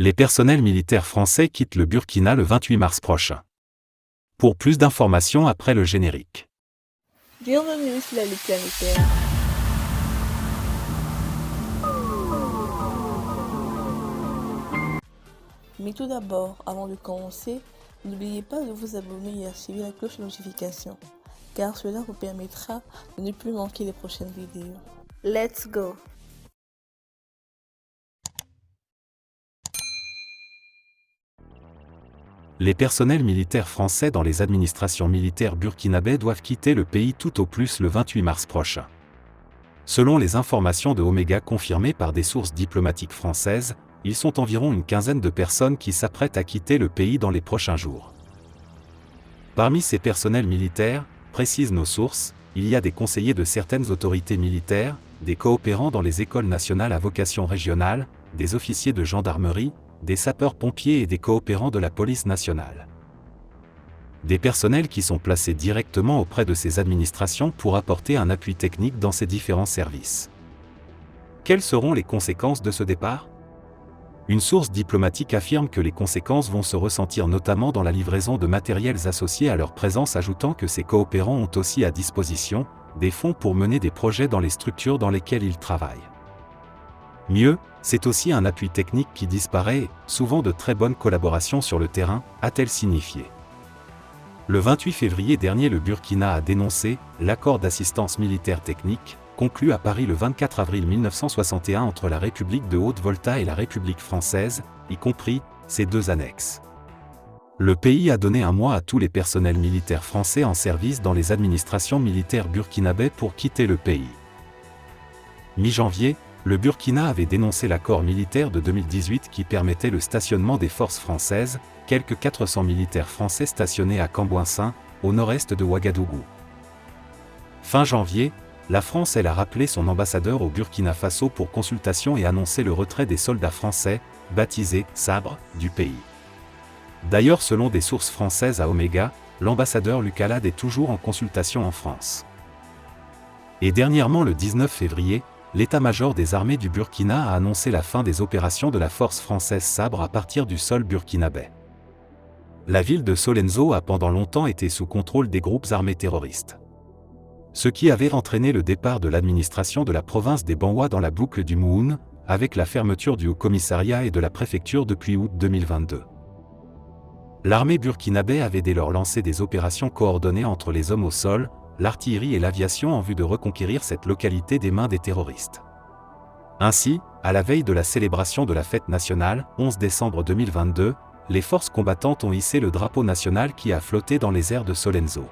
Les personnels militaires français quittent le Burkina le 28 mars prochain. Pour plus d'informations après le générique. Bienvenue sur la Ligue planétaire. Mais tout d'abord, avant de commencer, n'oubliez pas de vous abonner et activer la cloche de notification, car cela vous permettra de ne plus manquer les prochaines vidéos. Let's go! Les personnels militaires français dans les administrations militaires burkinabè doivent quitter le pays tout au plus le 28 mars prochain. Selon les informations de Omega confirmées par des sources diplomatiques françaises, ils sont environ une quinzaine de personnes qui s'apprêtent à quitter le pays dans les prochains jours. Parmi ces personnels militaires, précisent nos sources, il y a des conseillers de certaines autorités militaires, des coopérants dans les écoles nationales à vocation régionale, des officiers de gendarmerie, des sapeurs-pompiers et des coopérants de la police nationale. Des personnels qui sont placés directement auprès de ces administrations pour apporter un appui technique dans ces différents services. Quelles seront les conséquences de ce départ ? Une source diplomatique affirme que les conséquences vont se ressentir notamment dans la livraison de matériels associés à leur présence, ajoutant que ces coopérants ont aussi à disposition des fonds pour mener des projets dans les structures dans lesquelles ils travaillent. Mieux, c'est aussi un appui technique qui disparaît, souvent de très bonnes collaborations sur le terrain, a-t-elle signifié. Le 28 février dernier, le Burkina a dénoncé l'accord d'assistance militaire technique, conclu à Paris le 24 avril 1961 entre la République de Haute-Volta et la République française, y compris ses deux annexes. Le pays a donné un mois à tous les personnels militaires français en service dans les administrations militaires burkinabè pour quitter le pays. Mi-janvier, le Burkina avait dénoncé l'accord militaire de 2018 qui permettait le stationnement des forces françaises, quelques 400 militaires français stationnés à Cambouinsin, au nord-est de Ouagadougou. Fin janvier, la France a rappelé son ambassadeur au Burkina Faso pour consultation et annoncé le retrait des soldats français, baptisés « Sabre », du pays. D'ailleurs, selon des sources françaises à Omega, l'ambassadeur Luc Alade est toujours en consultation en France. Et dernièrement, le 19 février, l'état-major des armées du Burkina a annoncé la fin des opérations de la force française Sabre à partir du sol burkinabè. La ville de Solenzo a pendant longtemps été sous contrôle des groupes armés terroristes. Ce qui avait entraîné le départ de l'administration de la province des Banwa dans la boucle du Mouhoun, avec la fermeture du Haut-Commissariat et de la préfecture depuis août 2022. L'armée burkinabè avait dès lors lancé des opérations coordonnées entre les hommes au sol, l'artillerie et l'aviation en vue de reconquérir cette localité des mains des terroristes. Ainsi, à la veille de la célébration de la fête nationale, 11 décembre 2022, les forces combattantes ont hissé le drapeau national qui a flotté dans les airs de Solenzo.